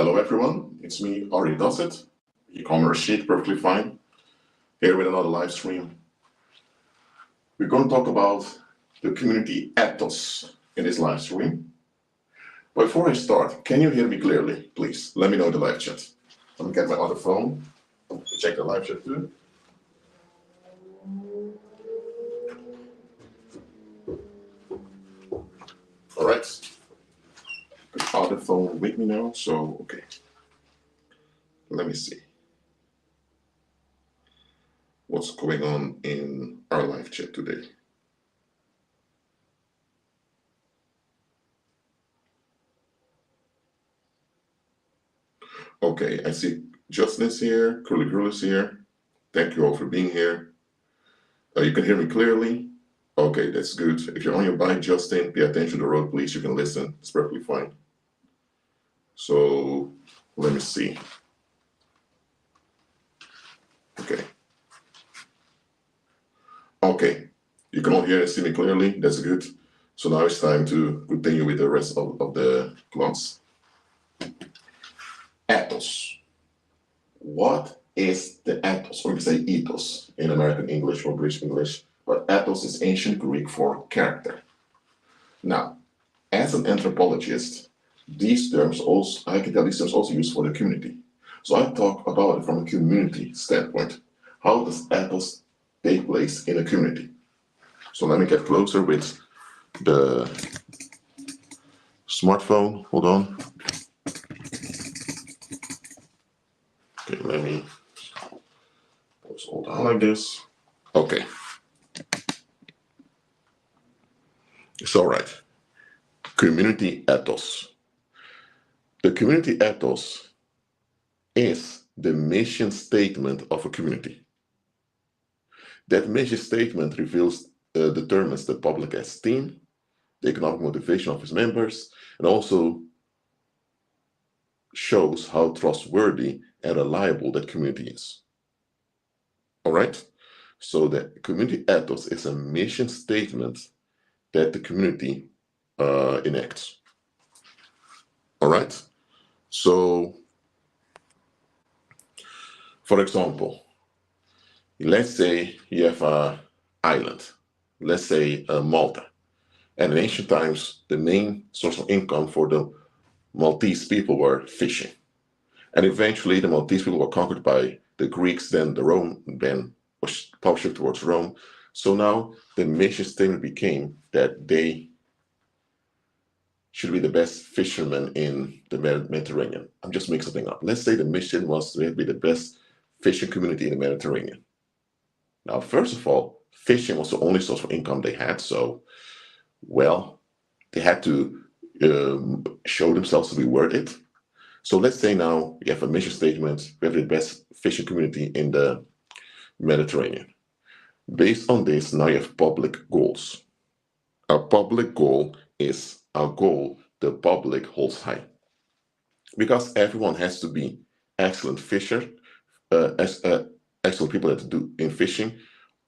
Hello everyone, it's me, Ari Does It. You call me Rashid, perfectly fine. Here with another live stream. We're going to talk about the community ethos in this live stream. Before I start, can you hear me clearly, please? Let me know in the live chat. Let me get my other phone to check the live chat too. All right. The other phone with me now, so okay. Let me see what's going on in our live chat today. Okay, I see Justin is here, Curly Girl is here. Thank you all for being here. You can hear me clearly? Okay, that's good. If you're on your bike, Justin, pay attention to the road, please. You can listen. It's perfectly fine. So, let me see. Okay. Okay, you can all hear and see me clearly. That's good. So now it's time to continue with the rest of the class. Ethos. What is the ethos? Or we say ethos in American English or British English. But ethos is ancient Greek for character. Now, as an anthropologist, these terms also, I can tell these terms also used for the community. So I talk about it from a community standpoint. How does ethos take place in a community? So let me get closer with the smartphone. Hold on. Okay, let me just hold on like this. Okay. It's all right. Community ethos. The community ethos is the mission statement of a community. That mission statement determines the public esteem, the economic motivation of its members, and also shows how trustworthy and reliable that community is. All right? So the community ethos is a mission statement that the community enacts. All right? So, for example, let's say you have an island, let's say Malta. And in ancient times, the main source of income for the Maltese people were fishing. And eventually the Maltese people were conquered by the Greeks, then was power shift towards Rome. So now the mission statement became that they should be the best fishermen in the Mediterranean. I'm just making something up. Let's say the mission was to be the best fishing community in the Mediterranean. Now, first of all, fishing was the only source of income they had. So, well, they had to show themselves to be worth it. So let's say now you have a mission statement, we have the best fishing community in the Mediterranean. Based on this, now you have public goals. A public goal is a goal the public holds high. Because everyone has to be excellent fisher, excellent people that do in fishing.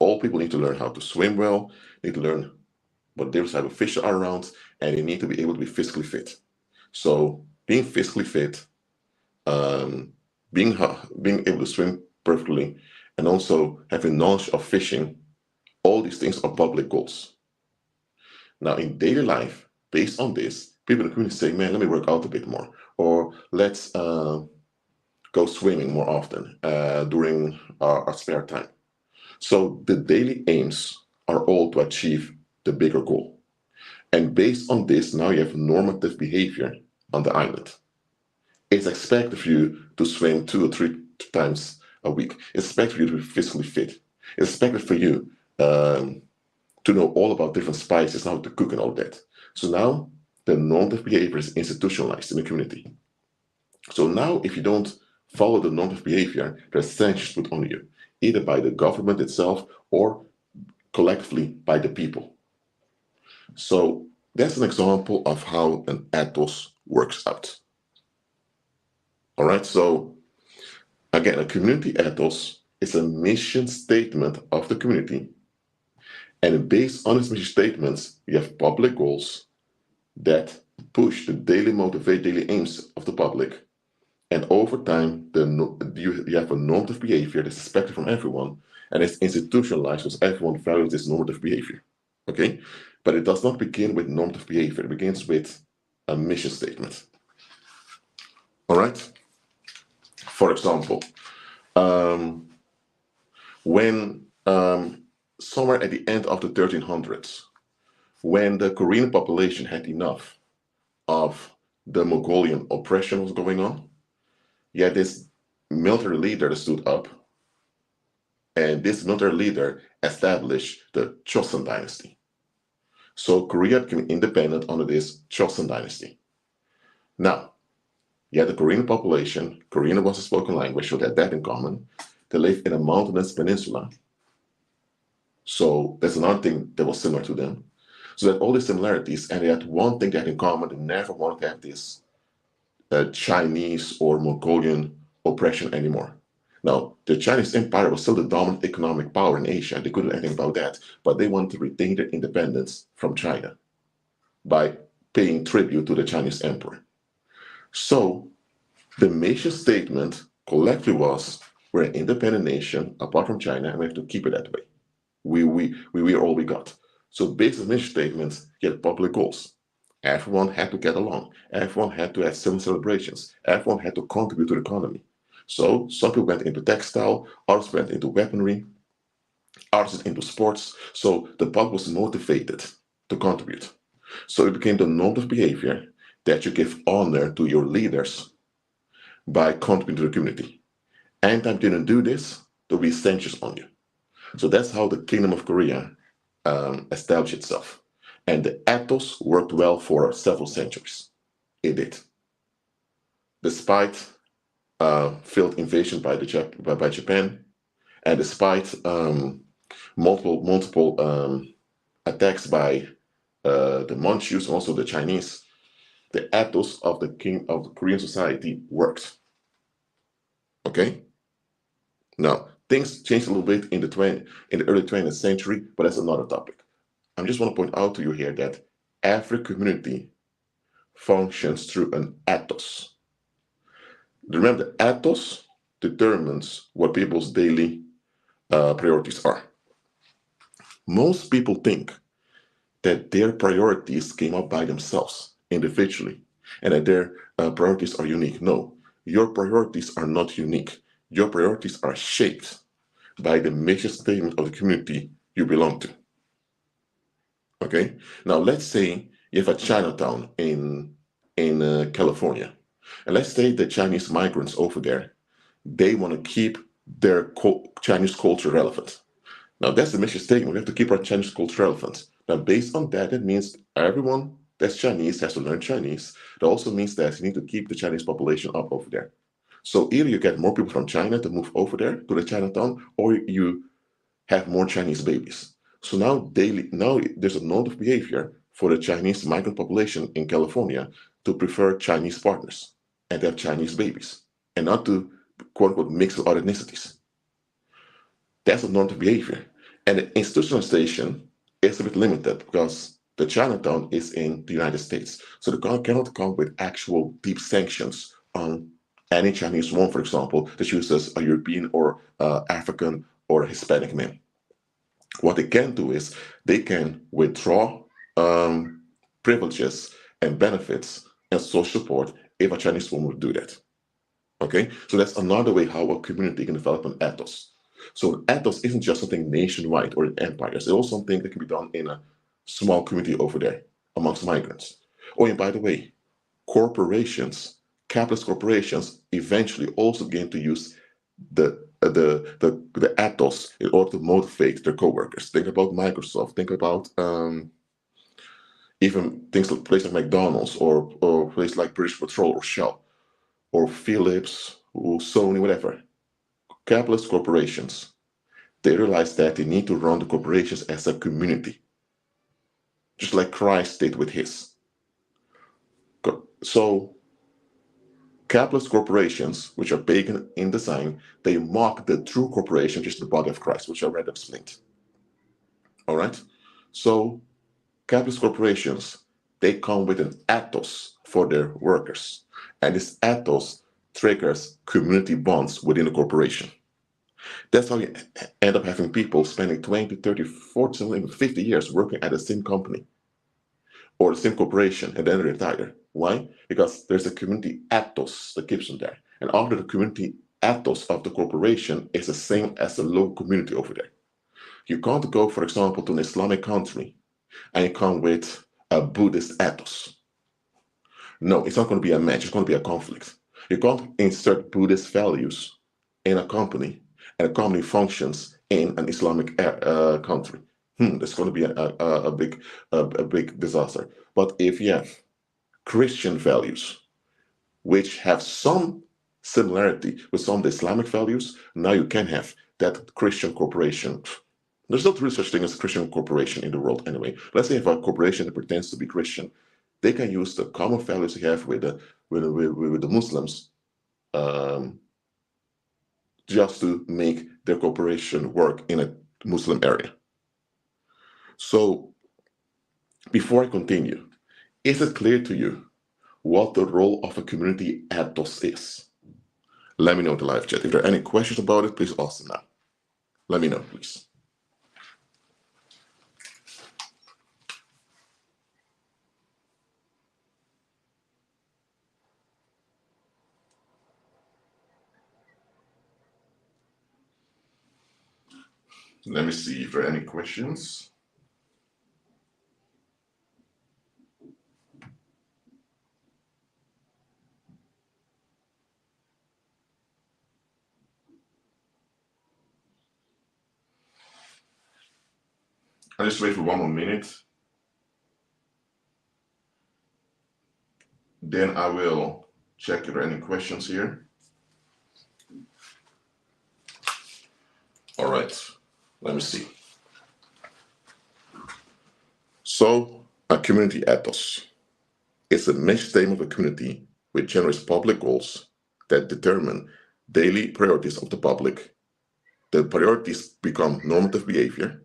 All people need to learn how to swim well, need to learn what different type of fish are around, and they need to be able to be physically fit. So being physically fit, being able to swim perfectly, and also having knowledge of fishing, all these things are public goals. Now in daily life, based on this, people in the community say, man, let me work out a bit more, or let's go swimming more often during our spare time. So the daily aims are all to achieve the bigger goal. And based on this, now you have normative behavior on the island. It's expected of you to swim 2 or 3 times a week. It's expected for you to be physically fit. It's expected for you to know all about different spices, how to cook and all that. So now the normative behavior is institutionalized in the community. So now if you don't follow the normative behavior, there's sanctions put on you, either by the government itself or collectively by the people. So that's an example of how an ethos works out. All right, so again, a community ethos is a mission statement of the community. And based on its mission statements, you have public goals that push the daily aims of the public And over time, you have a normative behavior that's expected from everyone, and it's institutionalized because everyone values this normative behavior. Okay? But it does not begin with normative behavior, it begins with a mission statement. All right? For example, when somewhere at the end of the 1300s, when the Korean population had enough of the Mongolian oppression was going on, you had this military leader that stood up, and this military leader established the Chosun dynasty. So Korea became independent under this Chosun dynasty. Now, you had the Korean population, Korean was a spoken language, so they had that in common. They lived in a mountainous peninsula. So that's another thing that was similar to them. So they had all these similarities, and they had one thing they had in common: they never wanted to have this Chinese or Mongolian oppression anymore. Now, the Chinese Empire was still the dominant economic power in Asia. They couldn't do anything about that, but they wanted to retain their independence from China by paying tribute to the Chinese emperor. So the mission statement collectively was, we're an independent nation apart from China, and we have to keep it that way. We are all we got. So based on mission statements, you had public goals. Everyone had to get along. Everyone had to have civil celebrations. Everyone had to contribute to the economy. So some people went into textile, others went into weaponry, others into sports. So the public was motivated to contribute. So it became the norm of behavior that you give honor to your leaders by contributing to the community. Anytime you didn't do this, there'll be sanctions on you. So that's how the Kingdom of Korea established itself. And the ethos worked well for several centuries. It did. Despite failed invasion by Japan, and despite multiple attacks by the Manchus and also the Chinese, the ethos of the Korean society worked. Okay. Now things changed a little bit in the early 20th century, but that's another topic. I just want to point out to you here that every community functions through an ethos. Remember, the ethos determines what people's daily priorities are. Most people think that their priorities came up by themselves individually and that their priorities are unique. No, your priorities are not unique. Your priorities are shaped by the mission statement of the community you belong to. Okay, now let's say you have a Chinatown in California, and let's say the Chinese migrants over there, they want to keep their Chinese culture relevant. Now that's the mission statement. We have to keep our Chinese culture relevant. Now, based on that, it means everyone that's Chinese has to learn Chinese. It also means that you need to keep the Chinese population up over there. So either you get more people from China to move over there to the Chinatown, or you have more Chinese babies. So now there's a note of behavior for the Chinese migrant population in California to prefer Chinese partners and to have Chinese babies and not to quote unquote mix with other ethnicities. That's a normative behavior. And the institutionalization is a bit limited because the Chinatown is in the United States. So the government cannot come with actual deep sanctions on any Chinese woman, for example, that uses a European or African or Hispanic man. What they can do is they can withdraw privileges and benefits and social support if a Chinese woman would do that. Okay, so that's another way how a community can develop an ethos. So an ethos isn't just something nationwide or in empires. It's also something that can be done in a small community over there amongst migrants. Oh, and by the way, corporations, capitalist corporations, eventually also begin to use the ethos in order to motivate their coworkers. Think about Microsoft. Think about even things like places like McDonald's or places like British Petrol or Shell or Philips or Sony, whatever. Capitalist corporations, they realize that they need to run the corporations as a community, just like Christ did with his. So capitalist corporations, which are pagan in design, they mock the true corporation, just the body of Christ, which I already explained. All right? So capitalist corporations, they come with an ethos for their workers. And this ethos triggers community bonds within the corporation. That's how you end up having people spending 20, 30, 40, even 50 years working at the same company or the same corporation and then retire. Why? Because there's a community ethos that keeps them there. And after the community ethos of the corporation is the same as the local community over there. You can't go, for example, to an Islamic country and you come with a Buddhist ethos. No, it's not going to be a match. It's going to be a conflict. You can't insert Buddhist values in a company and a company functions in an Islamic country. That's going to be a big disaster. But if you have Christian values, which have some similarity with some of the Islamic values, now you can have that Christian corporation. There's not really such thing as a Christian corporation in the world anyway. Let's say you have a corporation that pretends to be Christian. They can use the common values they have with the Muslims just to make their corporation work in a Muslim area. So before I continue, is it clear to you what the role of a community ethos is? Let me know in the live chat. If there are any questions about it, please ask them now. Let me know, please. Let me see if there are any questions. I'll just wait for one more minute. Then I will check if there are any questions here. All right, let me see. So, a community ethos is a mission statement of a community which generates public goals that determine daily priorities of the public. The priorities become normative behavior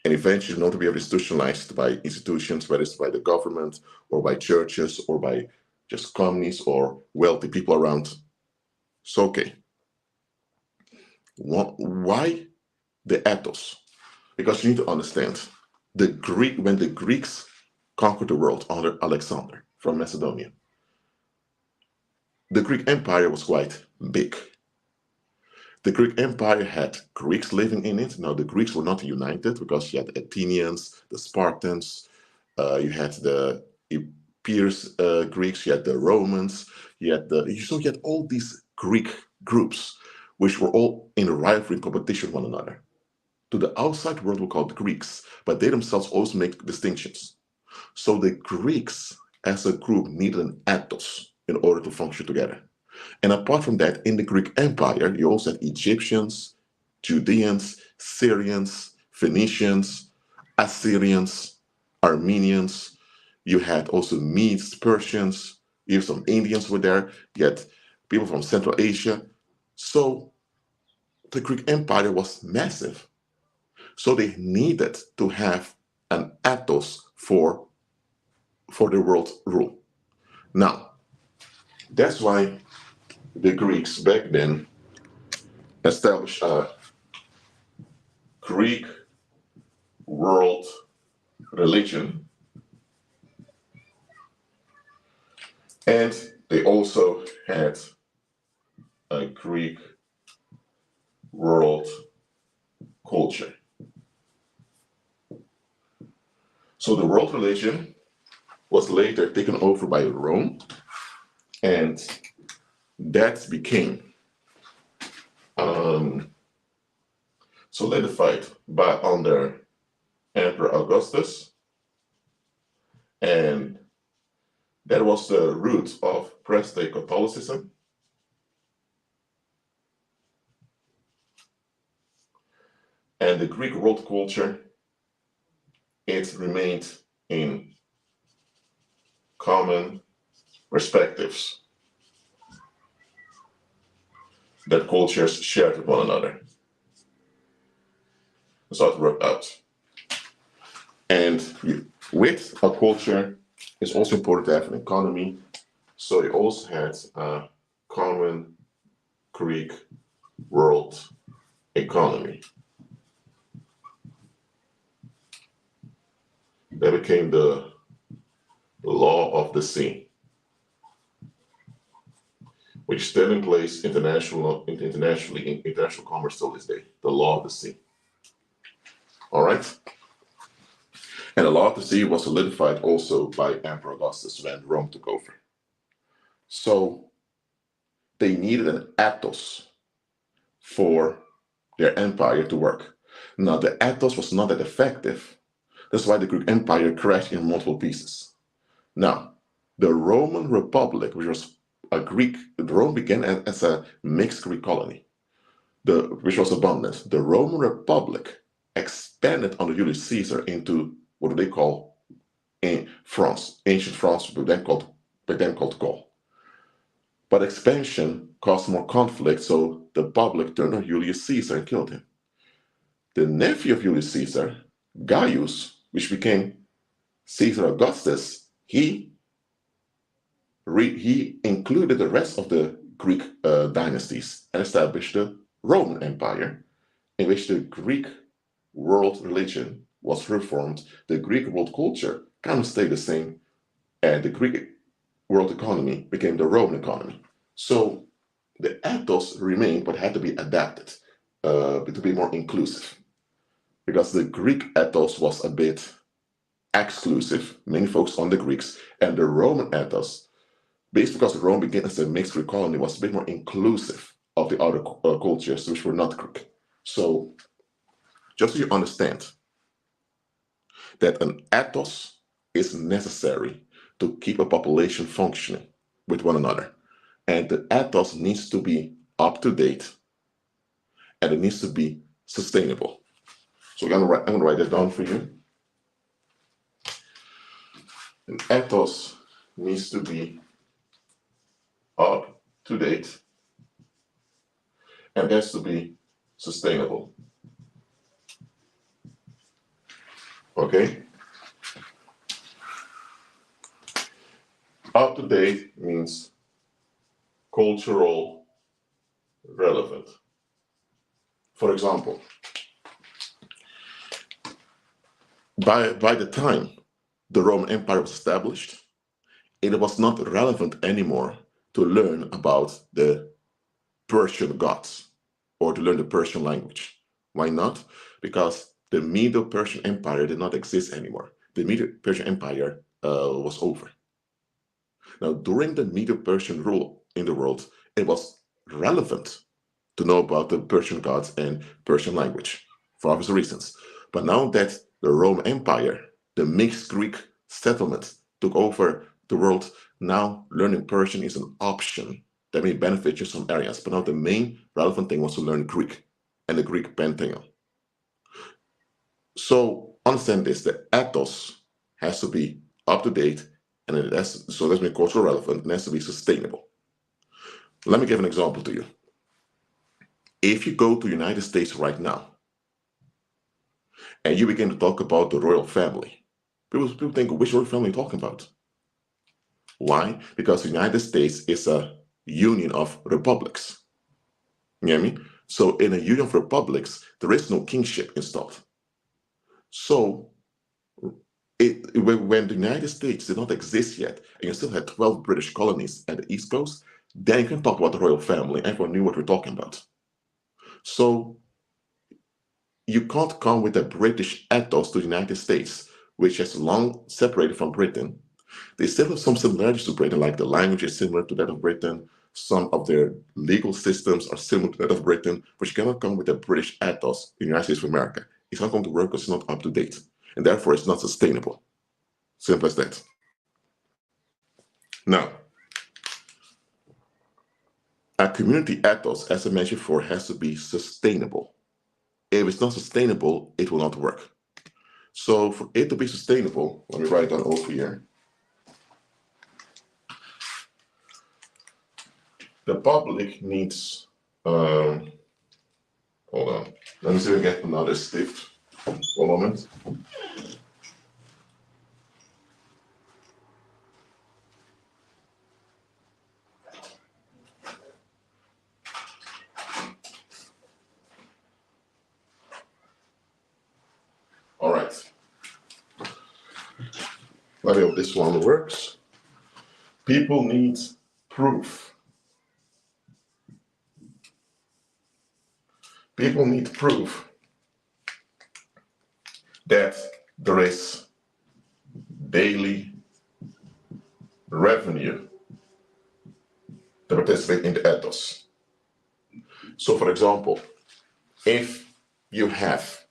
and eventually normative behavior is institutionalized by institutions, whether it's by the government or by churches or by just companies or wealthy people around. So, okay. Why the ethos? Because you need to understand when the Greeks conquered the world under Alexander from Macedonia, the Greek Empire was quite big. The Greek Empire had Greeks living in it. Now, the Greeks were not united because you had the Athenians, the Spartans, you had the Epirus Greeks, you had the Romans, you had all these Greek groups, which were all in rivalry and competition with one another. To the outside world, we call it Greeks, but they themselves also make distinctions. So the Greeks, as a group, needed an ethos in order to function together. And apart from that, in the Greek Empire, you also had Egyptians, Judeans, Syrians, Phoenicians, Assyrians, Armenians. You had also Medes, Persians, even some Indians were there. You had people from Central Asia. So the Greek Empire was massive. So they needed to have an ethos for the world rule. Now, that's why the Greeks back then established a Greek world religion. And they also had a Greek world culture. So the world religion was later taken over by Rome, and that became solidified under Emperor Augustus, and that was the root of present-day Catholicism. And the Greek world culture, it remained in common perspectives that cultures shared with one another. That's how it worked out. And with a culture, it's also important to have an economy. So you also had a common Greek world economy. That became the law of the sea, which still in place internationally in international commerce till this day. The law of the sea. All right. And the law of the sea was solidified also by Emperor Augustus when Rome took over. So they needed an ethos for their empire to work. Now, the ethos was not that effective. That's why the Greek Empire crashed in multiple pieces. Now, the Roman Republic, which was Rome began as a mixed Greek colony, which was abundant. The Roman Republic expanded under Julius Caesar into what do they call in France, ancient France, but then called Gaul. But expansion caused more conflict, so the public turned on Julius Caesar and killed him. The nephew of Julius Caesar, Gaius, which became Caesar Augustus, he included the rest of the Greek dynasties and established the Roman Empire, in which the Greek world religion was reformed, the Greek world culture kind of stayed the same, and the Greek world economy became the Roman economy. So the ethos remained, but had to be adapted to be more inclusive, because the Greek ethos was a bit exclusive, mainly focused on the Greeks, and the Roman ethos, based because Rome began as a mixed Greek colony, was a bit more inclusive of the other cultures which were not Greek. So just so you understand that an ethos is necessary to keep a population functioning with one another. And the ethos needs to be up to date and it needs to be sustainable. So I'm going to write that down for you. An ethos needs to be up to date and has to be sustainable. Okay? Up to date means cultural relevant. For example, by the time the Roman Empire was established, it was not relevant anymore to learn about the Persian gods or to learn the Persian language. Why not? Because the Medo-Persian Empire did not exist anymore. The Medo-Persian Empire was over. Now, during the Medo-Persian rule in the world, it was relevant to know about the Persian gods and Persian language for obvious reasons. But now that the Roman Empire, the mixed Greek settlement, took over the world, now learning Persian is an option that may benefit you in some areas. But now the main relevant thing was to learn Greek and the Greek pantheon. So understand this, the ethos has to be up to date, and it has, so that's been culturally relevant and has to be sustainable. Let me give an example to you. If you go to the United States right now, and you begin to talk about the royal family, people think, which royal family are you talking about? Why? Because the United States is a union of republics. You get me? So in a union of republics, there is no kingship installed. So when the United States did not exist yet, and you still had 12 British colonies at the East Coast, then you can talk about the royal family. Everyone knew what we're talking about. So you can't come with a British ethos to the United States, which has long separated from Britain. They still have some similarities to Britain, like the language is similar to that of Britain. Some of their legal systems are similar to that of Britain, but you cannot come with a British ethos in the United States of America. It's not going to work because it's not up to date, and therefore it's not sustainable. Simple as that. Now, a community ethos, as I mentioned before, has to be sustainable. If it's not sustainable, it will not work. So for it to be sustainable, let me write it down over here. The public needs, hold on, let me see if I get another stift. One moment. I hope this one works. People need proof. People need proof that there is daily revenue to participate in the ethos. So, for example, if you have,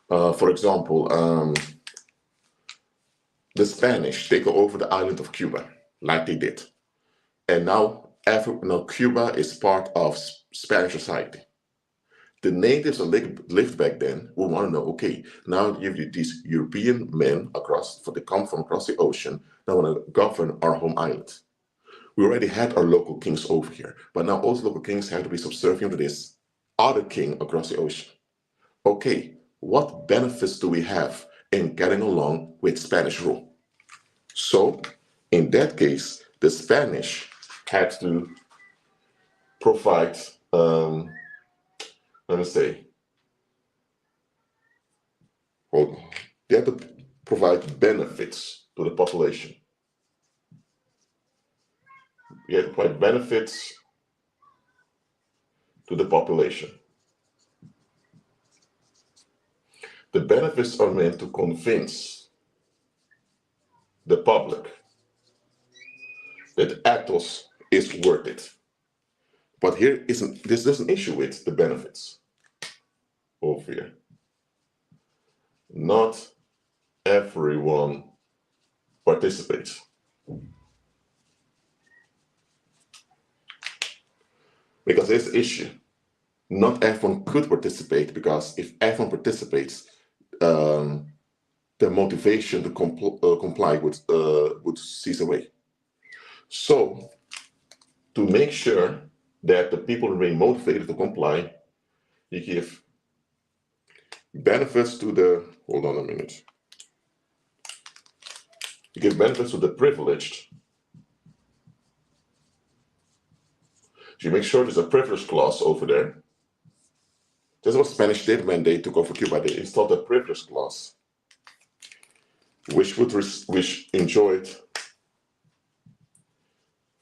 for example, the Spanish take over the island of Cuba, like they did, and now Cuba is part of Spanish society. The natives that lived back then will want to know, okay, now you have these European men they come from across the ocean, that want to govern our home island. We already had our local kings over here, but now all the local kings have to be subservient to this other king across the ocean. Okay, what benefits do we have in getting along with Spanish rule? So, in that case, the Spanish had to provide, let me say, they had to provide benefits to the population. You had to provide benefits to the population. The benefits are meant to convince the public that ethos is worth it. But there's an issue with the benefits over here. Not everyone participates. Because there's an issue. Not everyone could participate, because if everyone participates, the motivation to comply would cease away. So, to make sure that the people remain motivated to comply, you give benefits to the, hold on a minute. You give benefits to the privileged. So you make sure there's a privilege clause over there. That's what Spanish did when they took over Cuba. They installed a privilege clause, which enjoyed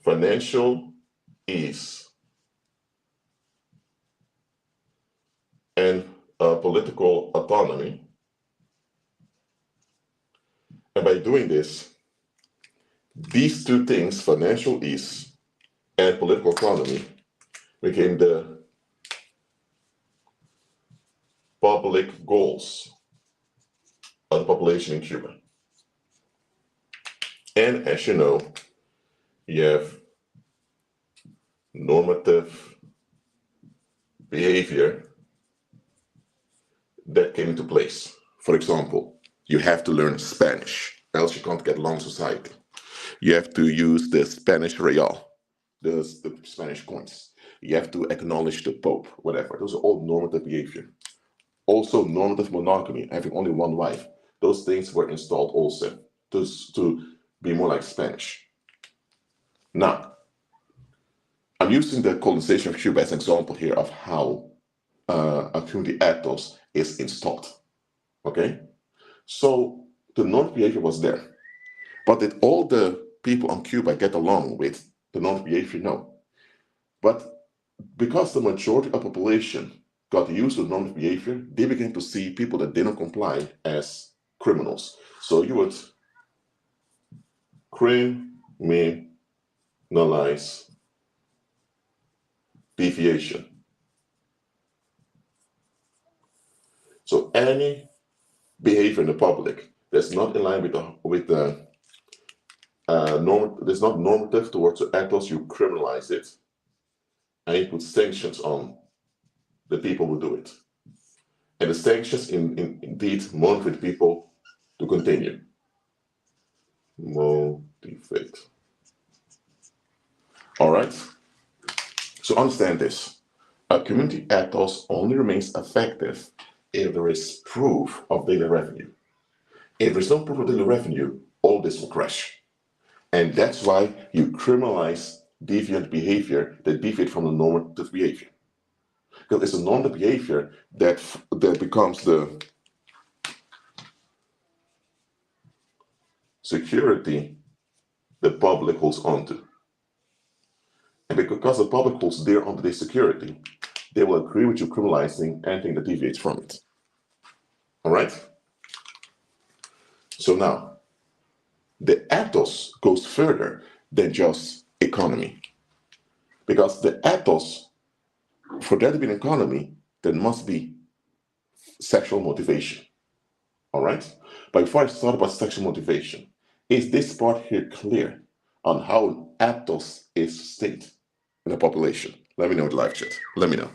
financial ease and political autonomy. And by doing this, these two things, financial ease and political autonomy, became the public goals of the population in Cuba. And as you know, you have normative behavior that came into place. For example, you have to learn Spanish, else you can't get along society. You have to use the Spanish real, the Spanish coins. You have to acknowledge the Pope, whatever. Those are all normative behavior. Also, normative monogamy, having only one wife. Those things were installed also to be more like Spanish. Now, I'm using the colonization of Cuba as an example here of how a community ethos is installed. Okay? So the normative behavior was there. But did all the people on Cuba get along with the normative behavior? No. But because the majority of the population got used to normative behavior, they began to see people that didn't comply as criminals. So you would criminalize deviation. So any behavior in the public that's not in line with the norm, that's not normative towards the ethos, you criminalize it, and you put sanctions on the people who do it. And the sanctions indeed motivate people to continue. Motivate. All right? So understand this. A community ethos only remains effective if there is proof of daily revenue. If there's no proof of daily revenue, all this will crash. And that's why you criminalize deviant behavior that deviate from the normative behavior. Because it's a normative behavior that becomes the security the public holds onto. And because the public holds their onto this security, they will agree with you criminalizing anything that deviates from it. All right? So now, the ethos goes further than just economy. Because the ethos, for there to be an economy, there must be sexual motivation. All right? But before I start about sexual motivation, is this part here clear on how an ethos is sustained in a population? Let me know in the live chat. Let me know.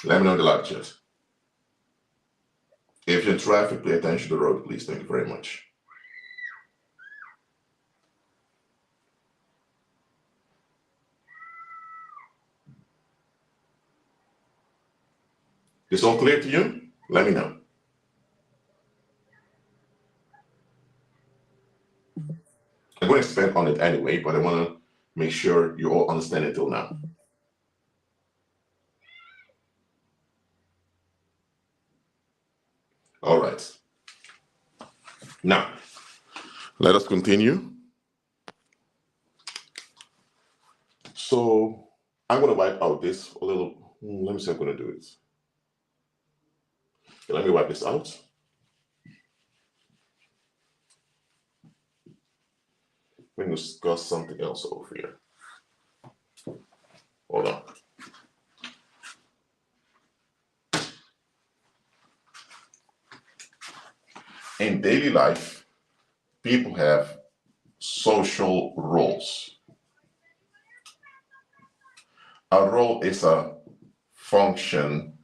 Let me know in the live chat. If you're in traffic, pay attention to the road, please. Thank you very much. This all clear to you? Let me know. I'm going to expand on it anyway, but I want to make sure you all understand it till now. All right. Now, let us continue. So I'm going to wipe out this a little. Let me see how I'm going to do it. Okay, let me wipe this out. We're going to discuss something else over here. Hold on. In daily life, people have social roles. A role is a function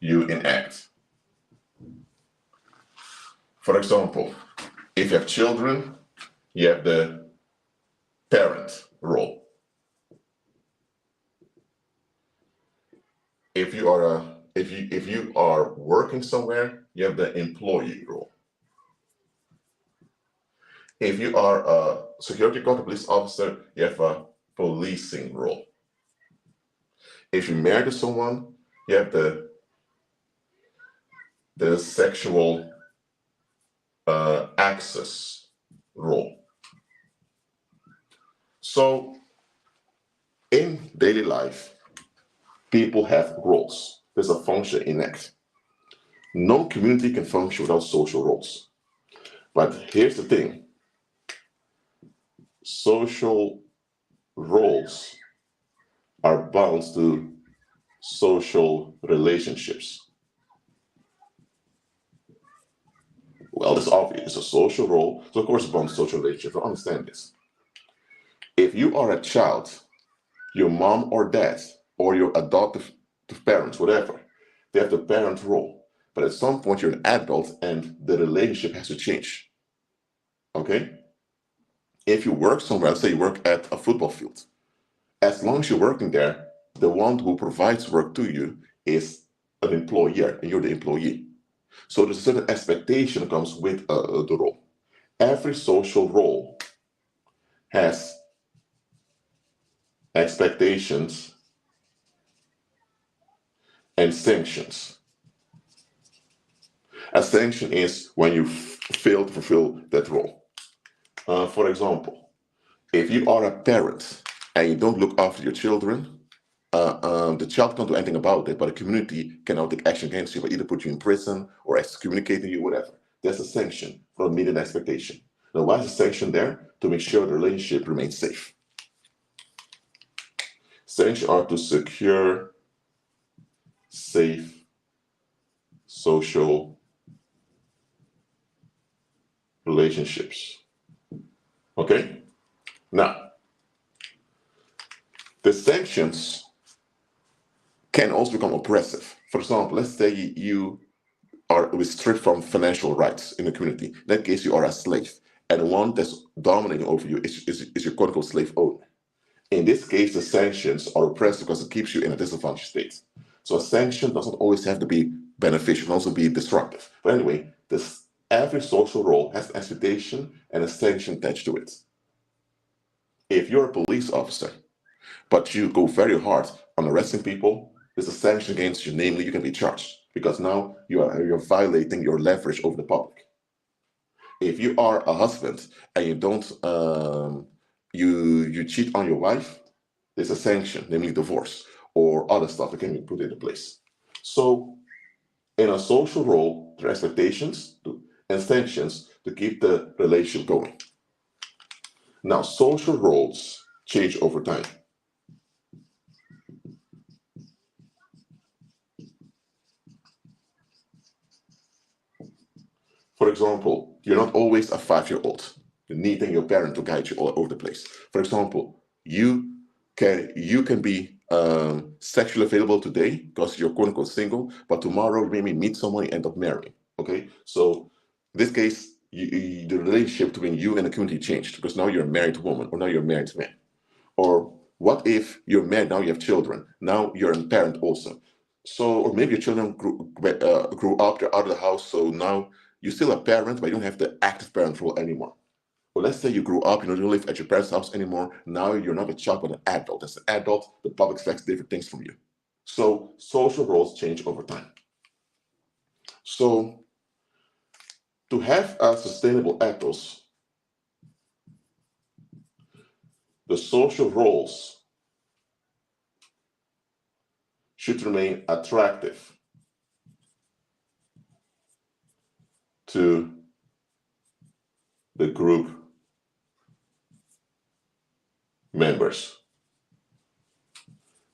you enact. For example, if you have children, you have the parent role. If you are working somewhere, you have the employee role. If you are a security guard or police officer, you have a policing role. If you're married to someone, you have the sexual access role. So in daily life, people have roles. There's a function enact. No community can function without social roles. But here's the thing. Social roles are bound to social relationships. Well, it's obvious. It's a social role. So, of course, it's bound to social relationships. I understand this. If you are a child, your mom or dad, or your adoptive parents, whatever, they have the parent role. But at some point, you're an adult and the relationship has to change. Okay? If you work somewhere, let's say you work at a football field, as long as you're working there, the one who provides work to you is an employer and you're the employee. So there's a certain expectation that comes with the role. Every social role has expectations and sanctions. A sanction is when you fail to fulfill that role. For example, if you are a parent and you don't look after your children, the child can't do anything about it, but the community cannot take action against you, but either put you in prison or excommunicating you, whatever. That's a sanction for meeting an expectation. Now, why is the sanction there? To make sure the relationship remains safe. Sanctions are to secure safe social relationships. Okay? Now, the sanctions can also become oppressive. For example, let's say you are restricted from financial rights in the community. In that case, you are a slave. And the one that's dominating over you is your quote-unquote slave owner. In this case, the sanctions are oppressive because it keeps you in a disadvantaged state. So a sanction doesn't always have to be beneficial, it can also be destructive. But anyway, every social role has an expectation and a sanction attached to it. If you're a police officer, but you go very hard on arresting people, there's a sanction against you, namely you can be charged because now you're violating your leverage over the public. If you are a husband and you don't you cheat on your wife, there's a sanction, namely divorce or other stuff that can be put into place. So in a social role, there are expectations and sanctions to keep the relationship going. Now, social roles change over time. For example, you're not always a 5-year-old. You're needing your parent to guide you all over the place. For example, you can be sexually available today because you're quote unquote single, but tomorrow you maybe meet someone and end up marrying. Okay, so in this case, the relationship between you and the community changed because now you're a married woman or now you're a married man. Or what if you're married, now you have children, now you're a parent also. So, or maybe your children grew up, they're out of the house, so now you're still a parent, but you don't have the active parent role anymore. Or let's say you grew up, you don't live at your parents' house anymore. Now you're not a child, but an adult. As an adult, the public expects different things from you. So social roles change over time. So to have a sustainable ethos, the social roles should remain attractive to the group members.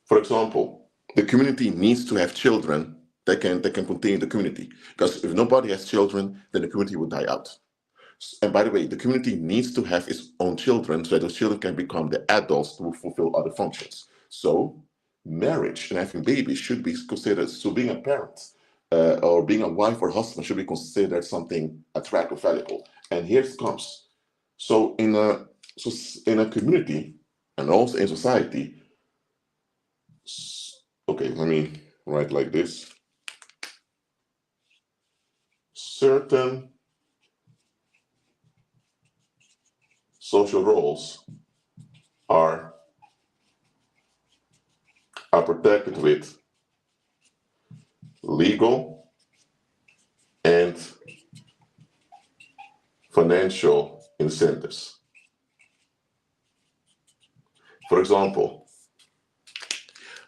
For example, the community needs to have children that can continue the community. Because if nobody has children, then the community will die out. And by the way, the community needs to have its own children so that those children can become the adults to fulfill other functions. So marriage and having babies should be considered, so being a parent or being a wife or husband should be considered something attractive, valuable. And here it comes. So in a community and also in society, okay, let me write like this. Certain social roles are protected with legal and financial incentives. For example,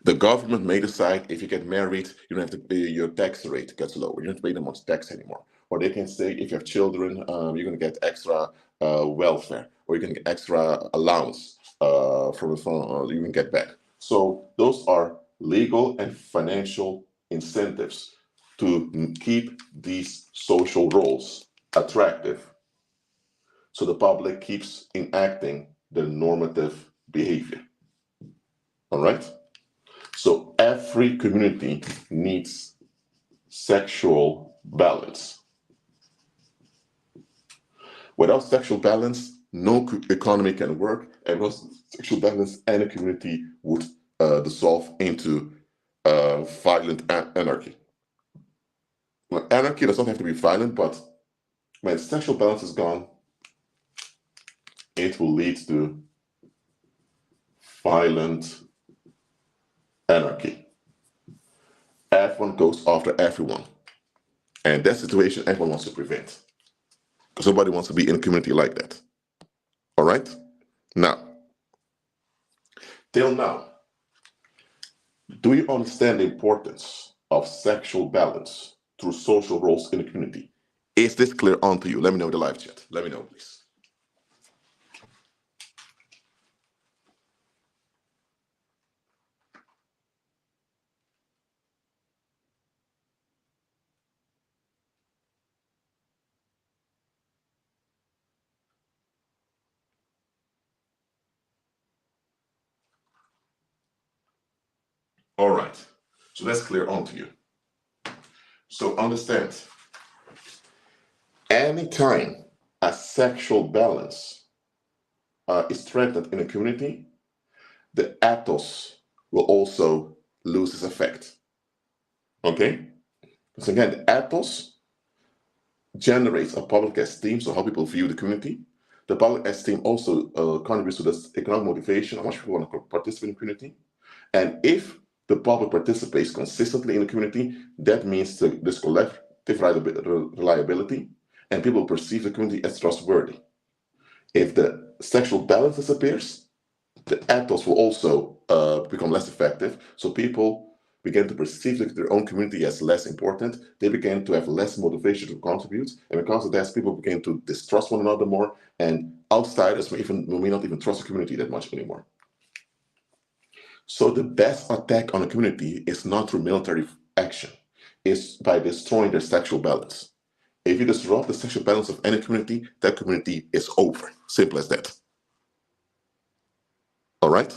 the government may decide if you get married, you don't have to pay, your tax rate gets lower. You don't have to pay that much tax anymore. Or they can say if you have children, you're going to get extra welfare, or you can get extra allowance from you can get back. So those are legal and financial incentives to keep these social roles attractive, so the public keeps enacting the normative behavior. All right? So every community needs sexual balance. Without sexual balance, no economy can work, and without sexual balance, any community would dissolve into violent anarchy. Well, anarchy does not have to be violent, but when sexual balance is gone, it will lead to violent anarchy. Everyone goes after everyone. And that situation everyone wants to prevent. Because nobody wants to be in a community like that. All right? Now, till now, do you understand the importance of sexual balance through social roles in the community? Is this clear onto you? Let me know in the live chat. Let me know, please. All right. So that's clear onto you. So understand, anytime a sexual balance is threatened in a community, the ethos will also lose its effect. Okay? Because again, the ethos generates a public esteem, so how people view the community. The public esteem also contributes to this economic motivation, how much people want to participate in the community. And if the public participates consistently in the community, that means this collective reliability, and people perceive the community as trustworthy. If the sexual balance disappears, the ethos will also become less effective. So people begin to perceive their own community as less important. They begin to have less motivation to contribute. And because of that, people begin to distrust one another more. And outsiders may not even trust the community that much anymore. So the best attack on a community is not through military action. It's by destroying their sexual balance. If you disrupt the sexual balance of any community, that community is over. Simple as that. All right?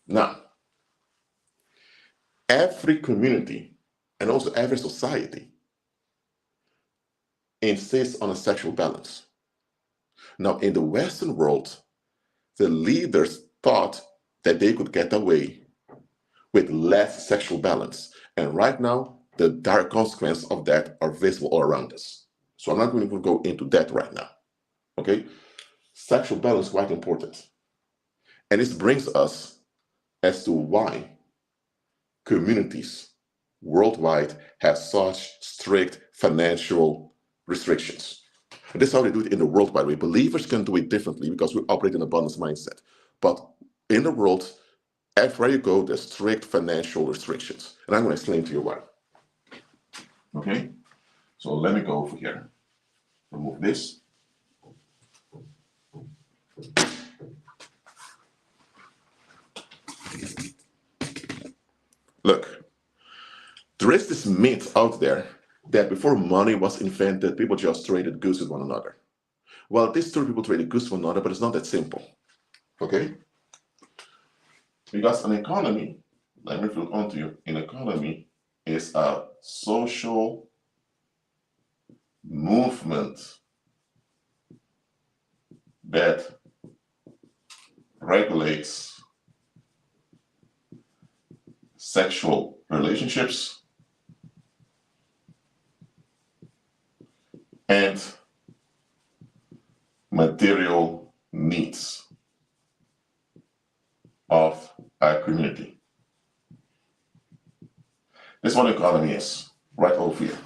Now, every community and also every society insists on a sexual balance. Now, in the Western world, the leaders thought that they could get away with less sexual balance. And right now, the direct consequences of that are visible all around us. So I'm not going to go into that right now. Okay? Sexual balance is quite important. And this brings us as to why communities worldwide have such strict financial restrictions. And this is how they do it in the world, by the way. Believers can do it differently because we operate in an abundance mindset. But in the world, everywhere you go, there's strict financial restrictions. And I'm going to explain to you why. Okay? So let me go over here. Remove this. Look, there is this myth out there that before money was invented, people just traded goods with one another. Well, this is true, people traded goods with one another, but it's not that simple. Okay? Because an economy, let me flip onto you, an economy is a social movement that regulates sexual relationships and material needs of a community. This is what an economy is, right over here.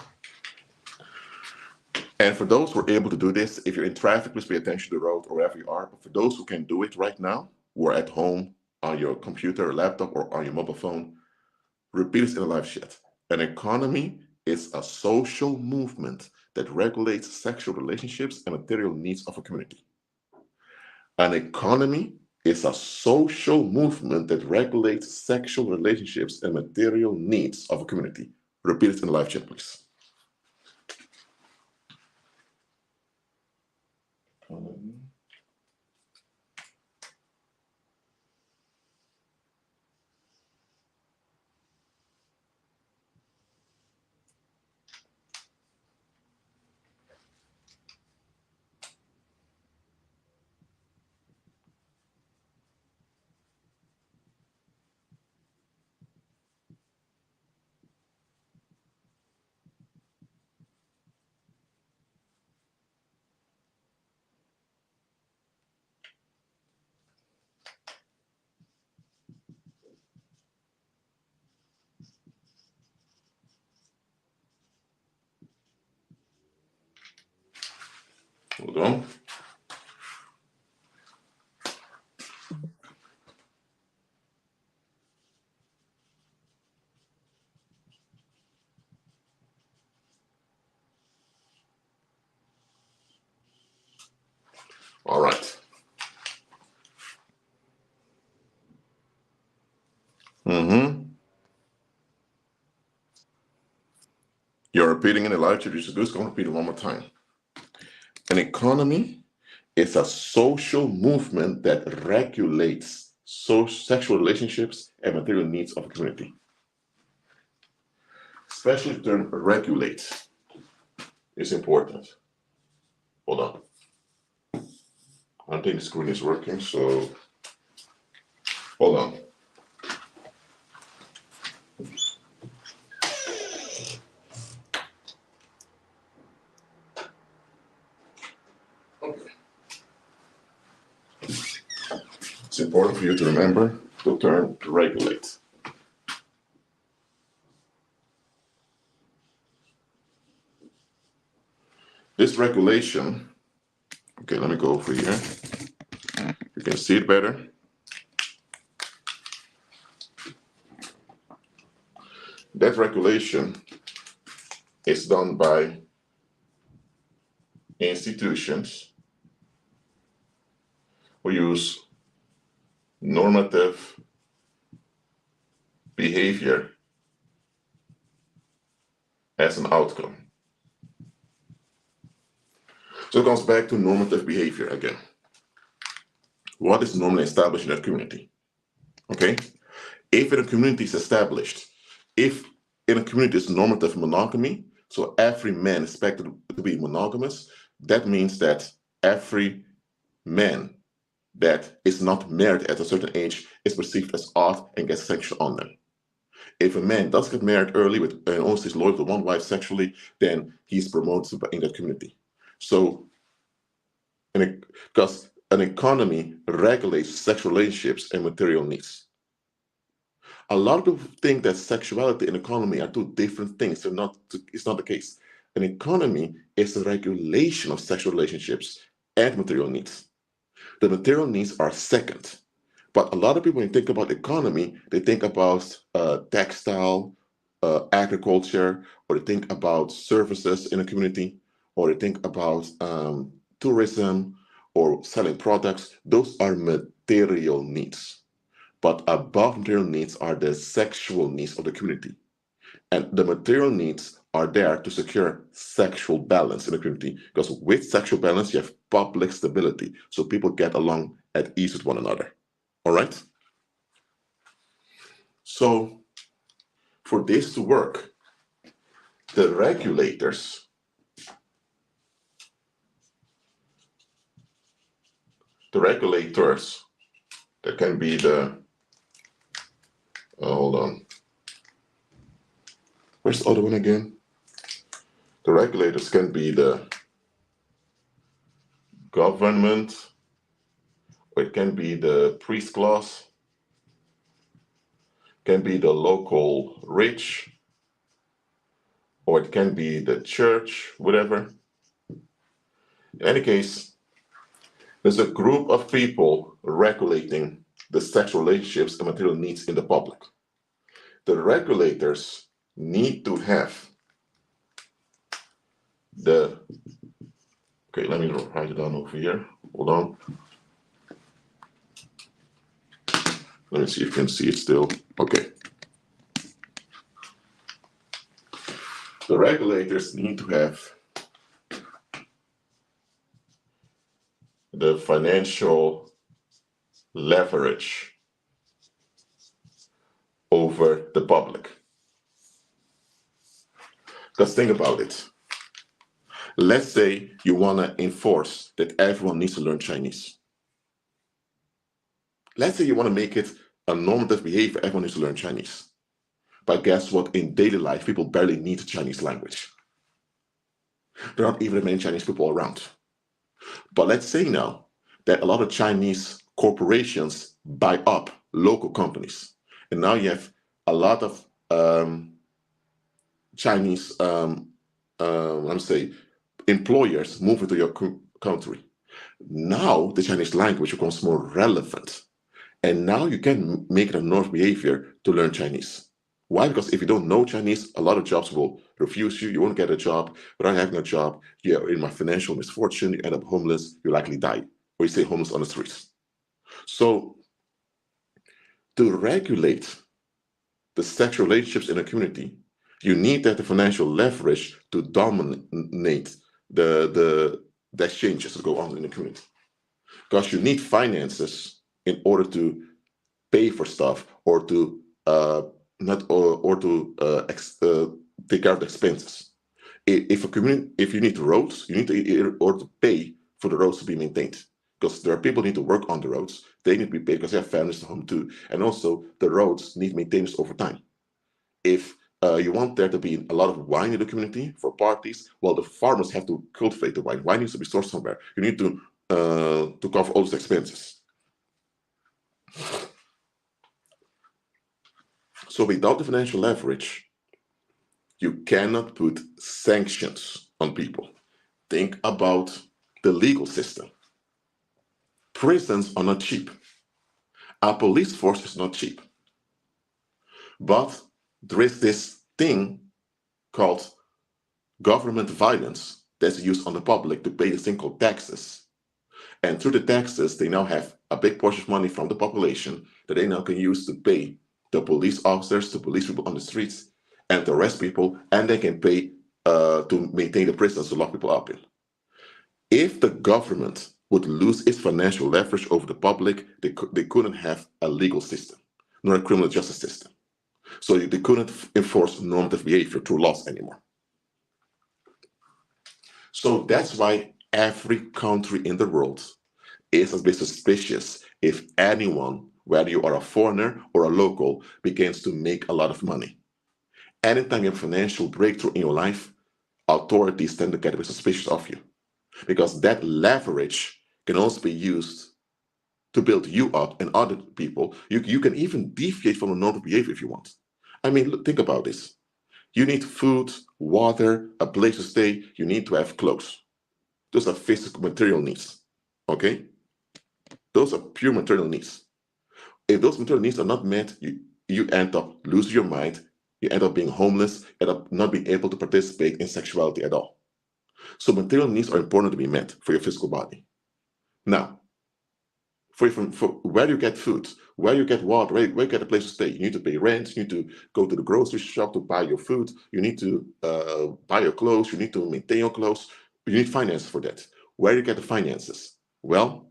And for those who are able to do this, if you're in traffic, please pay attention to the road or wherever you are. But for those who can do it right now, who are at home on your computer or laptop or on your mobile phone, repeat this in a live chat. An economy is a social movement that regulates sexual relationships and material needs of a community. An economy is a social movement that regulates sexual relationships and material needs of a community. Repeat it in the live chat, please. Hold on. All right. You're repeating in the live chat. You're just going to repeat it one more time. An economy is a social movement that regulates sexual relationships and material needs of a community. Especially the term regulate is important. Hold on. I don't think the screen is working, so hold on. It's important for you to remember the term regulate. This regulation, okay, let me go over here. You can see it better. That regulation is done by institutions who use normative behavior as an outcome. So it comes back to normative behavior again. What is normally established in a community? Okay? If in a community is established, if in a community is normative monogamy, so every man is expected to be monogamous, that means that every man that is not married at a certain age is perceived as odd and gets sanctioned on them. If a man does get married early and also is loyal to one wife sexually, then he's promoted in that community. So, because an economy regulates sexual relationships and material needs. A lot of people think that sexuality and economy are two different things. It's not the case. An economy is a regulation of sexual relationships and material needs. The material needs are second. But a lot of people, when they think about economy, they think about textile, agriculture, or they think about services in a community, or they think about tourism or selling products. Those are material needs. But above material needs are the sexual needs of the community. And the material needs are there to secure sexual balance in the community, because with sexual balance, you have public stability. So people get along at ease with one another. All right? So for this to work, the regulators that can be the hold on. Where's the other one again? The regulators can be the government, or it can be the priest class, can be the local rich, or it can be the church, whatever. In any case, there's a group of people regulating the sexual relationships and material needs in the public. The regulators need to have okay, let me write it down over here. Hold on. Let me see if you can see it still. Okay. The regulators need to have the financial leverage over the public. Because think about it. Let's say you want to enforce that everyone needs to learn Chinese. Let's say you want to make it a normative behavior, everyone needs to learn Chinese. But guess what? In daily life, people barely need the Chinese language. There aren't even many Chinese people around. But let's say now that a lot of Chinese corporations buy up local companies. And now you have a lot of Chinese, employers move into your country. Now the Chinese language becomes more relevant. And now you can make it a normal behavior to learn Chinese. Why? Because if you don't know Chinese, a lot of jobs will refuse you. You won't get a job. Without having a job, you're in my financial misfortune, you end up homeless, you likely die. Or you stay homeless on the streets. So to regulate the sexual relationships in a community, you need to have the financial leverage to dominate the exchanges that go on in the community. Because you need finances in order to pay for stuff or to take care of the expenses. If you need roads, you need to, in order to pay for the roads to be maintained. Because there are people who need to work on the roads, they need to be paid because they have families at home too. And also the roads need maintenance over time. If you want there to be a lot of wine in the community for parties, well, the farmers have to cultivate the wine. Wine needs to be sourced somewhere. You need to cover all those expenses. So without the financial leverage, you cannot put sanctions on people. Think about the legal system. Prisons are not cheap. Our police force is not cheap. But there is this thing called government violence that's used on the public to pay this thing called taxes. And through the taxes, they now have a big portion of money from the population that they now can use to pay the police officers, the police people on the streets, and to arrest people, and they can pay to maintain the prisons to lock people up in. If the government would lose its financial leverage over the public, they couldn't have a legal system, nor a criminal justice system. So they couldn't enforce normative behavior through laws anymore. So that's why every country in the world is a bit suspicious if anyone, whether you are a foreigner or a local, begins to make a lot of money. Anytime you have a financial breakthrough in your life, authorities tend to get a bit suspicious of you, because that leverage can also be used to build you up and other people. You can even deviate from a normal behavior if you want. I mean, look, think about this. You need food, water, a place to stay. You need to have clothes. Those are physical material needs, okay? Those are pure material needs. If those material needs are not met, you end up losing your mind. You end up being homeless, end up not being able to participate in sexuality at all. So material needs are important to be met for your physical body. Now, for where you get food, where you get water, where you get a place to stay, you need to pay rent, you need to go to the grocery shop to buy your food, you need to buy your clothes, you need to maintain your clothes, you need finance for that. Where you get the finances? Well,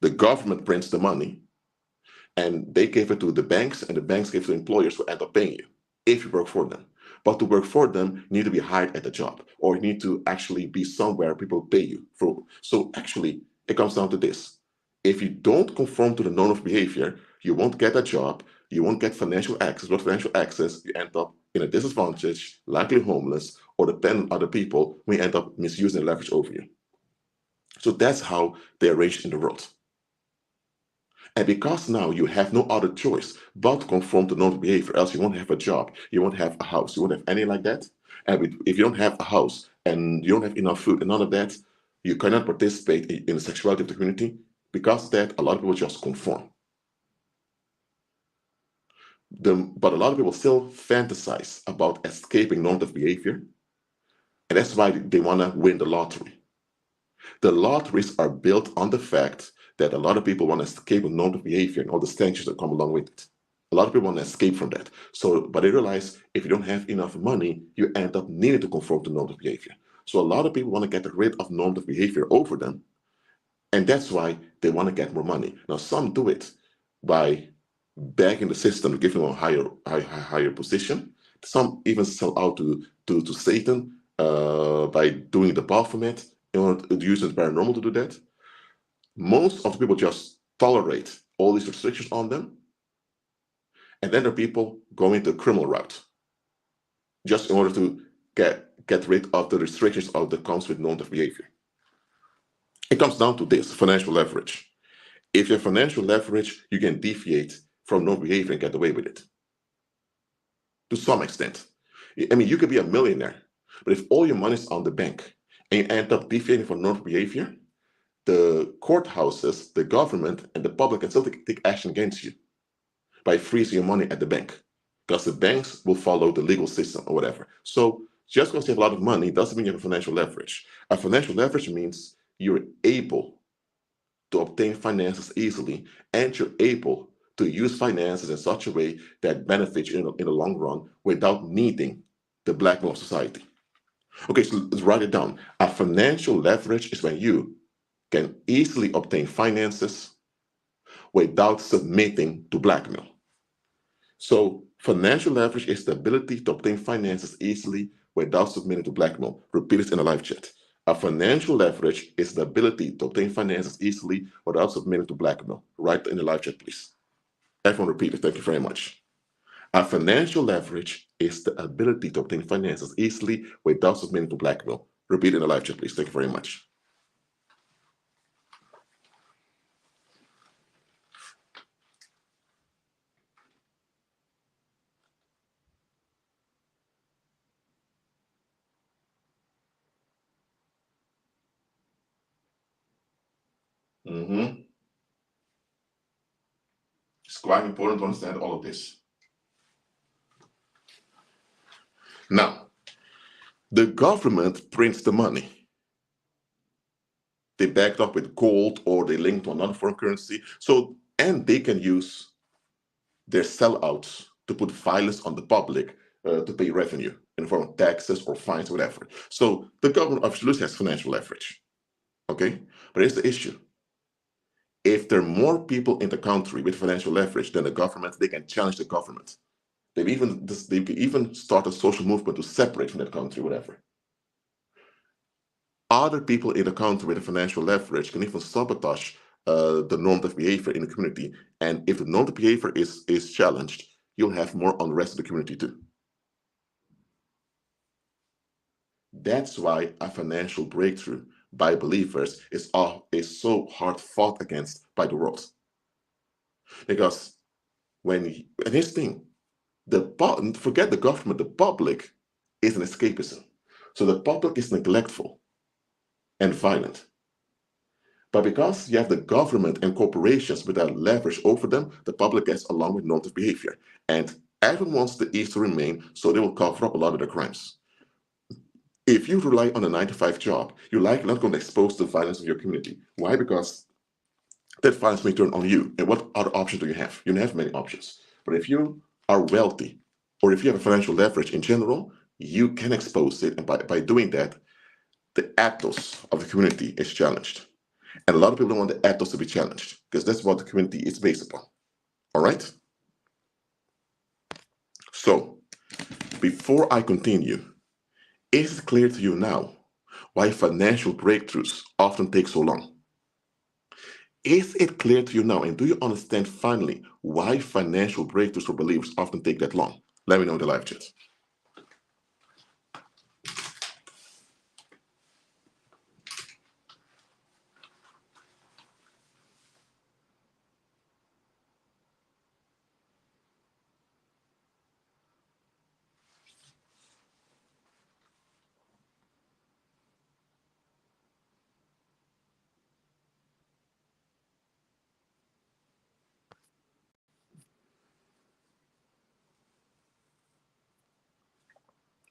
the government prints the money, and they give it to the banks, and the banks give it to employers who end up paying you if you work for them. But to work for them, you need to be hired at a job, or you need to actually be somewhere people pay you for. So actually, it comes down to this. If you don't conform to the norm of behavior, you won't get a job, you won't get financial access. With financial access, you end up in a disadvantage, likely homeless, or dependent on other people who end up misusing leverage over you. So that's how they arranged in the world. And because now you have no other choice but to conform to normal behavior, else you won't have a job, you won't have a house, you won't have anything like that. And if you don't have a house and you don't have enough food and none of that, you cannot participate in the sexuality of the community. Because of that, a lot of people just conform. But a lot of people still fantasize about escaping normative behavior. And that's why they want to win the lottery. The lotteries are built on the fact that a lot of people want to escape with normative behavior and all the sanctions that come along with it. A lot of people want to escape from that. But they realize if you don't have enough money, you end up needing to conform to normative behavior. So a lot of people want to get rid of normative behavior over them. And that's why they want to get more money. Now, some do it by begging the system to give them a higher position. Some even sell out to Satan by doing the Baphomet, using the paranormal to do that. Most of the people just tolerate all these restrictions on them. And then there are people going the criminal route, just in order to get rid of the restrictions that comes with normative behavior. It comes down to this: financial leverage. If you have financial leverage, you can deviate from normative behavior and get away with it. To some extent. I mean, you could be a millionaire, but if all your money is on the bank and you end up deviating from normative behavior, the courthouses, the government, and the public can still take action against you by freezing your money at the bank, because the banks will follow the legal system or whatever. So just because you have a lot of money doesn't mean you have financial leverage. A financial leverage means you're able to obtain finances easily, and you're able to use finances in such a way that benefits you in the long run without needing the blackmail of society. Okay, so let's write it down. A financial leverage is when you can easily obtain finances without submitting to blackmail. So financial leverage is the ability to obtain finances easily without submitting to blackmail. Repeat this in a live chat. A financial leverage is the ability to obtain finances easily without submitting to blackmail. Write in the live chat, please. Everyone repeat it. Thank you very much. A financial leverage is the ability to obtain finances easily without submitting to blackmail. Repeat in the live chat, please. Thank you very much. It's quite important to understand all of this. Now, the government prints the money. They back it up with gold or they link to another foreign currency. So, and they can use their sellouts to put violence on the public to pay revenue in the form of taxes or fines or whatever. So the government absolutely has financial leverage. Okay? But here's the issue. If there are more people in the country with financial leverage than the government, they can challenge the government. They can even start a social movement to separate from that country, whatever. Other people in the country with the financial leverage can even sabotage the normative behavior in the community. And if the normative behavior is challenged, you'll have more unrest in the community too. That's why a financial breakthrough by believers is so hard fought against by the world. Because and here's the thing, forget the government, the public is an escapism. So the public is neglectful and violent. But because you have the government and corporations with that leverage over them, the public gets along with normative behavior. And everyone wants the East to remain, so they will cover up a lot of their crimes. If you rely on a 9-to-5 job, you're likely not going to expose the violence of your community. Why? Because that violence may turn on you. And what other options do you have? You don't have many options. But if you are wealthy, or if you have a financial leverage in general, you can expose it. And by doing that, the ethos of the community is challenged. And a lot of people don't want the ethos to be challenged because that's what the community is based upon. All right? So, before I continue, is it clear to you now why financial breakthroughs often take so long? Is it clear to you now, and do you understand finally why financial breakthroughs for believers often take that long? Let me know in the live chat.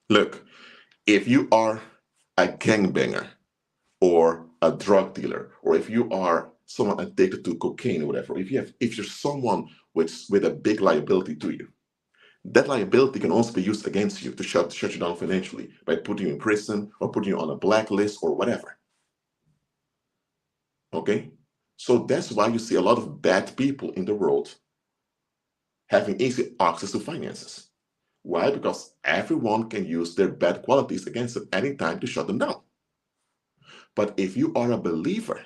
Look, if you are a gangbanger or a drug dealer, or if you are someone addicted to cocaine or whatever, if you're someone with a big liability to you, that liability can also be used against you to shut you down financially by putting you in prison or putting you on a blacklist or whatever. Okay? So that's why you see a lot of bad people in the world having easy access to finances. Why? Because everyone can use their bad qualities against them anytime to shut them down. But if you are a believer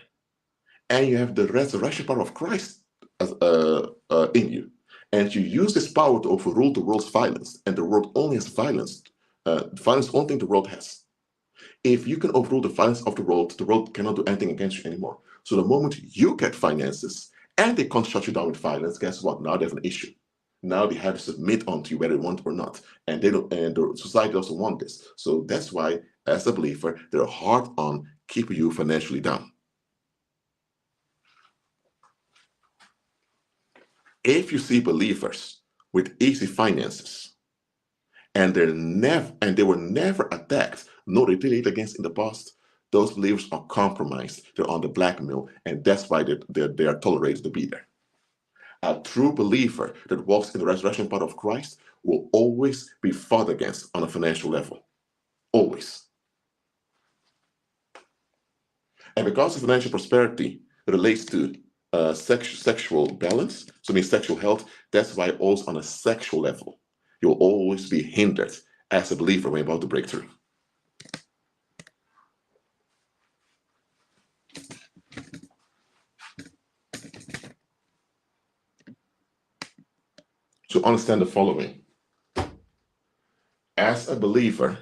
and you have the resurrection power of Christ in you, and you use this power to overrule the world's violence, and the world only has violence, violence is the only thing the world has. If you can overrule the violence of the world cannot do anything against you anymore. So the moment you get finances and they can't shut you down with violence, guess what? Now they have an issue. Now they have to submit onto you whether they want or not. And they don't, and the society doesn't want this. So that's why, as a believer, they're hard on keeping you financially down. If you see believers with easy finances and they were never attacked, nor retaliated against in the past, those believers are compromised. They're under blackmail, and that's why they are tolerated to be there. A true believer that walks in the resurrection part of Christ will always be fought against on a financial level. Always. And because of financial prosperity relates to sexual balance, so it means sexual health, that's why also on a sexual level, you'll always be hindered as a believer when you're about to break through. To understand the following. As a believer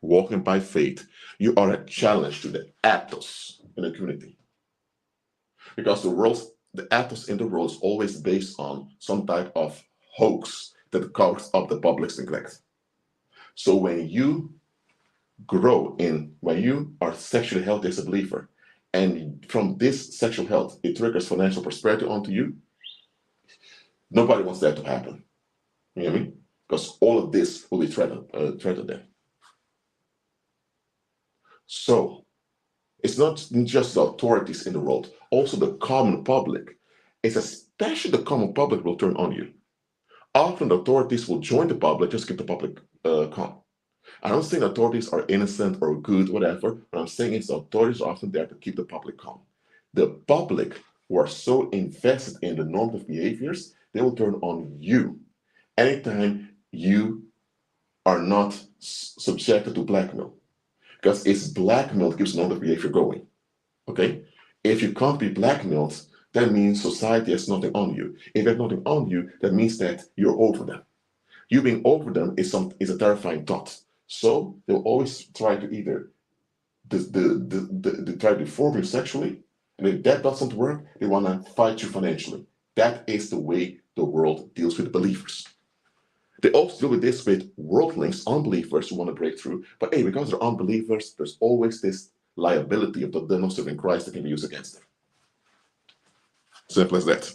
walking by faith, you are a challenge to the ethos in the community. Because the ethos in the world is always based on some type of hoax that covers up the public's neglect. So when you are sexually healthy as a believer, and from this sexual health, it triggers financial prosperity onto you, nobody wants that to happen. You know what I mean? Because all of this will be threatened then. So it's not just the authorities in the world, also the common public. It's especially the common public will turn on you. Often the authorities will join the public, just keep the public calm. I don't think authorities are innocent or good, whatever. What I'm saying is the authorities are often there to keep the public calm. The public who are so invested in the normative behaviors, they will turn on you anytime you are not subjected to blackmail. Because it's blackmail that keeps normative behavior going. Okay? If you can't be blackmailed, that means society has nothing on you. If there's nothing on you, that means that you're over them. You being over them is a terrifying thought. So they'll always try to either try to deform you sexually, and if that doesn't work, they want to fight you financially. That is the way the world deals with believers. They also deal with this with worldlings, unbelievers who want to break through. But hey, because they're unbelievers, there's always this liability of the not serving Christ that can be used against them. Simple as that.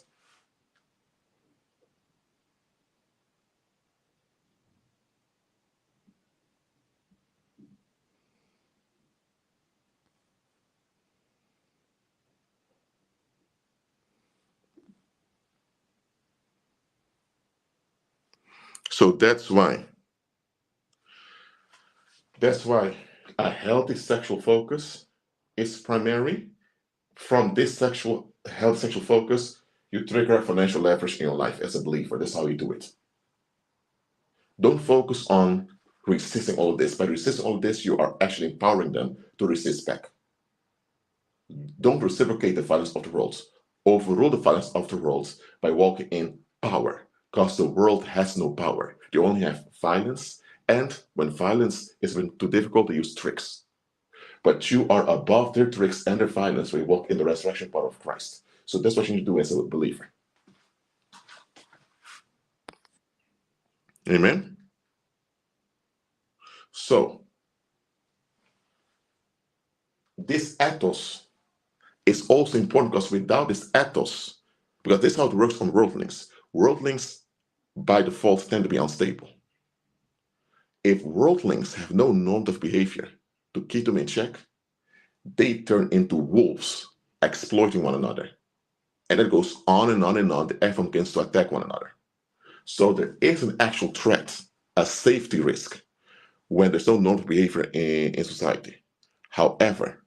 So that's why a healthy sexual focus is primary. From this healthy sexual focus, you trigger financial leverage in your life as a believer. That's how you do it. Don't focus on resisting all of this. By resisting all of this, you are actually empowering them to resist back. Don't reciprocate the violence of the world. Overrule the violence of the world by walking in power, because the world has no power. They only have violence, and when violence is too difficult, they use tricks. But you are above their tricks and their violence when you walk in the resurrection power of Christ. So that's what you need to do as a believer. Amen? So, this ethos is also important because without this ethos, because this is how it works on worldlings. Worldlings, by default, tend to be unstable. If worldlings have no normative behavior to keep them in check, they turn into wolves, exploiting one another. And it goes on and on and on. Everyone begins to attack one another. So there is an actual threat, a safety risk, when there's no normative behavior in society. However,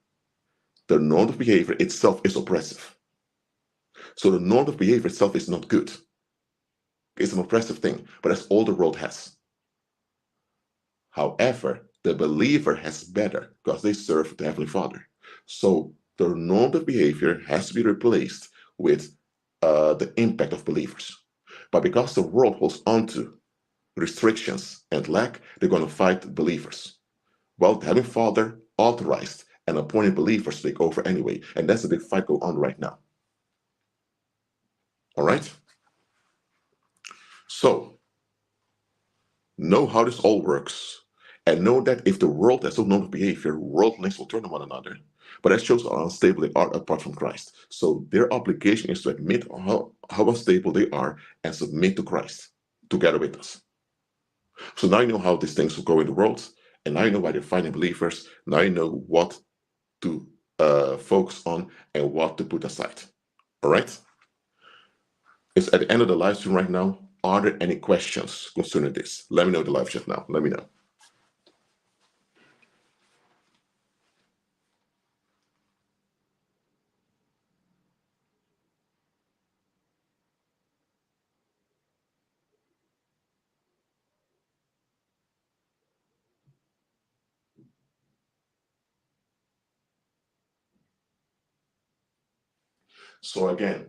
the normative behavior itself is oppressive. So the normative behavior itself is not good. It's an oppressive thing, but that's all the world has. However, the believer has better because they serve the Heavenly Father. So the normative behavior has to be replaced with the impact of believers. But because the world holds on to restrictions and lack, they're going to fight believers. Well, the Heavenly Father authorized and appointed believers to take over anyway. And that's the big fight going on right now. All right? So, know how this all works. And know that if the world has no normal behavior, worldlings will turn on one another. But that shows how unstable they are apart from Christ. So their obligation is to admit how unstable they are and submit to Christ together with us. So now you know how these things will go in the world, and now you know why they're fighting believers. Now you know what to focus on and what to put aside. All right? It's at the end of the live stream right now. Are there any questions concerning this? Let me know in the live chat now. Let me know. So again,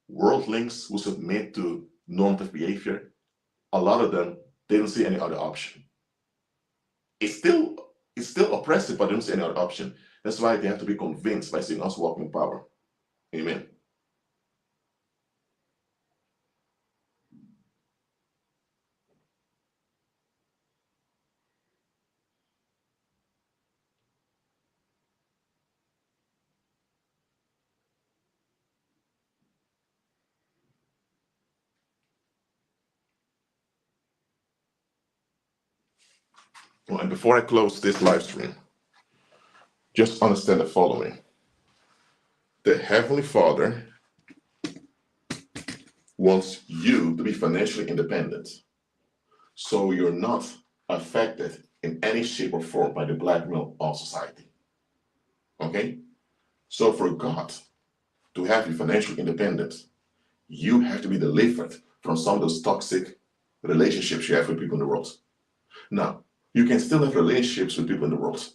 worldlings who submit to normative behavior, a lot of them, they don't see any other option. It's still oppressive, but they don't see any other option. That's why they have to be convinced by seeing us walking in power. Amen. Well, and before I close this live stream, just understand the following. The Heavenly Father wants you to be financially independent, so you're not affected in any shape or form by the blackmail of society. Okay? So for God to have you financially independent, you have to be delivered from some of those toxic relationships you have with people in the world. Now, you can still have relationships with people in the world,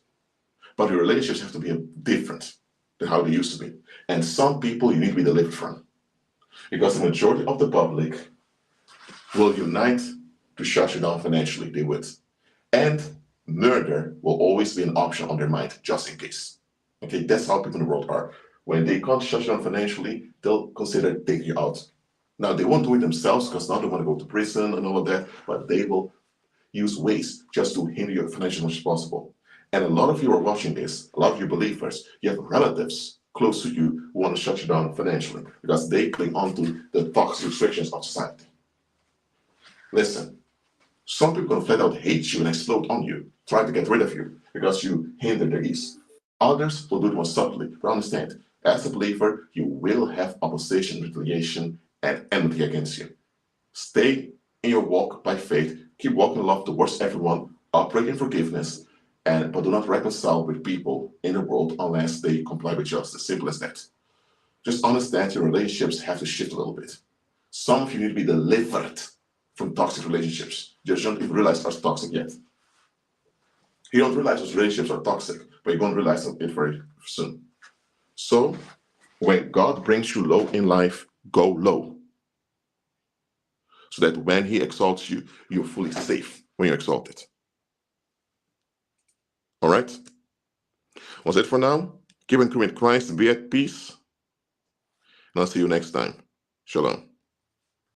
but your relationships have to be different than how they used to be. And some people you need to be delivered from, because the majority of the public will unite to shut you down financially. They would. And murder will always be an option on their mind, just in case. Okay, that's how people in the world are. When they can't shut you down financially, they'll consider taking you out. Now, they won't do it themselves because now they want to go to prison and all of that, but they will use ways just to hinder you financially as much as possible. And a lot of you are watching this, a lot of you believers, you have relatives close to you who want to shut you down financially because they cling on to the toxic restrictions of society. Listen, some people will flat out hate you and explode on you, trying to get rid of you because you hinder their ease. Others will do it more subtly, but understand, as a believer, you will have opposition, retaliation, and enmity against you. Stay in your walk by faith, keep walking in love towards everyone, operate in forgiveness, but do not reconcile with people in the world unless they comply with justice. Simple as that. Just understand your relationships have to shift a little bit. Some of you need to be delivered from toxic relationships. You just don't even realize that's toxic yet. You don't realize those relationships are toxic, but you're going to realize it very soon. So, when God brings you low in life, go low. So that when He exalts you, you're fully safe when you're exalted. All right? Was it for now? Keep in Christ, be at peace. And I'll see you next time. Shalom.